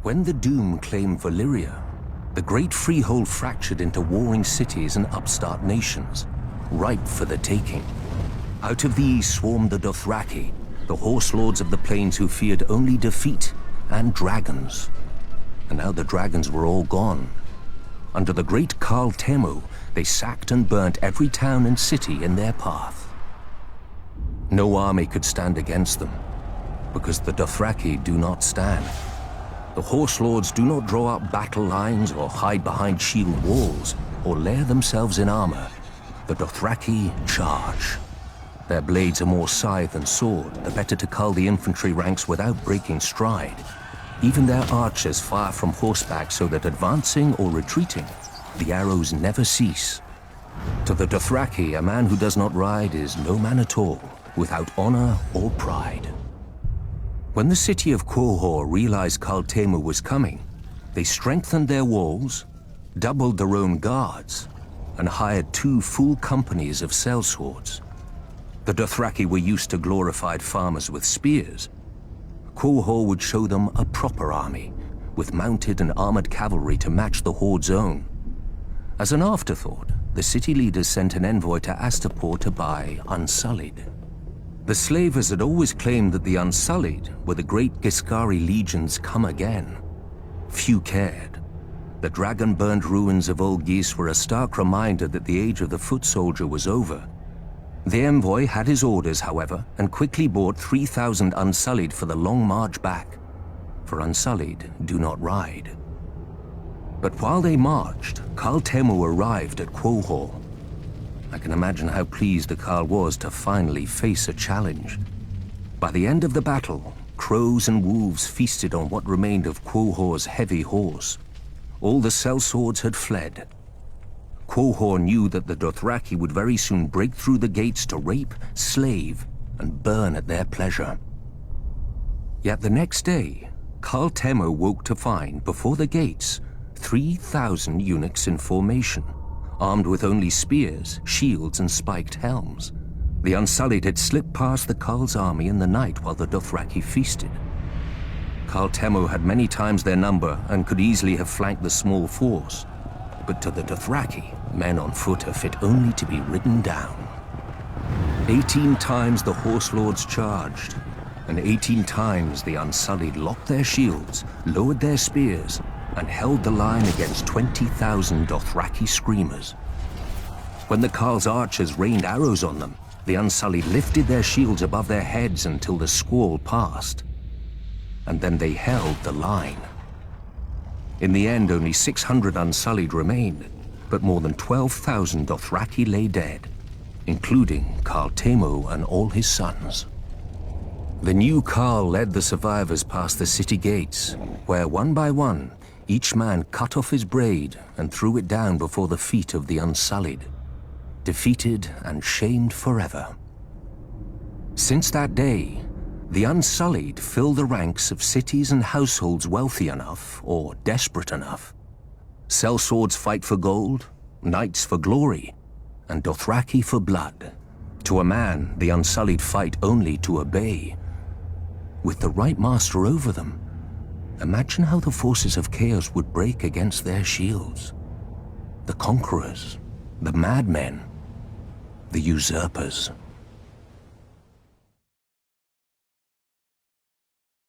When the Doom claimed Valyria, the great freehold fractured into warring cities and upstart nations, ripe for the taking. Out of the east swarmed the Dothraki, the horse lords of the plains who feared only defeat and dragons. And now the dragons were all gone. Under the great Khal Temu, they sacked and burnt every town and city in their path. No army could stand against them, because the Dothraki do not stand. The horse lords do not draw up battle lines or hide behind shield walls or lair themselves in armor. The Dothraki charge. Their blades are more scythe than sword, the better to cull the infantry ranks without breaking stride. Even their archers fire from horseback so that advancing or retreating, the arrows never cease. To the Dothraki, a man who does not ride is no man at all, without honor or pride. When the city of Quohor realized Khal Temu was coming, they strengthened their walls, doubled their own guards, and hired 2 full companies of sellswords. The Dothraki were used to glorified farmers with spears. Quohor would show them a proper army, with mounted and armored cavalry to match the Horde's own. As an afterthought, the city leaders sent an envoy to Astapor to buy Unsullied. The slavers had always claimed that the Unsullied were the great Giscari legions come again. Few cared. The dragon-burned ruins of Old Gis were a stark reminder that the age of the foot soldier was over. The envoy had his orders, however, and quickly bought 3,000 Unsullied for the long march back. For Unsullied do not ride. But while they marched, Khal Temu arrived at Quohor. I can imagine how pleased the Khal was to finally face a challenge. By the end of the battle, crows and wolves feasted on what remained of Quohor's heavy horse. All the sellswords had fled. Quohor knew that the Dothraki would very soon break through the gates to rape, slave, and burn at their pleasure. Yet the next day, Khal Temu woke to find, before the gates, 3,000 eunuchs in formation, armed with only spears, shields, and spiked helms. The Unsullied had slipped past the Khal's army in the night while the Dothraki feasted. Khal Temu had many times their number and could easily have flanked the small force. But to the Dothraki, men on foot are fit only to be ridden down. 18 times the horse lords charged, and 18 times the Unsullied locked their shields, lowered their spears, and held the line against 20,000 Dothraki screamers. When the Khal's archers rained arrows on them, the Unsullied lifted their shields above their heads until the squall passed. And then they held the line. In the end, only 600 Unsullied remained, but more than 12,000 Dothraki lay dead, including Khal Temu and all his sons. The new Khal led the survivors past the city gates, where one by one, each man cut off his braid and threw it down before the feet of the Unsullied, defeated and shamed forever. Since that day, the Unsullied fill the ranks of cities and households wealthy enough, or desperate enough. Sellswords fight for gold, knights for glory, and Dothraki for blood. To a man, the Unsullied fight only to obey. With the right master over them, imagine how the forces of chaos would break against their shields. The conquerors, the madmen, the usurpers.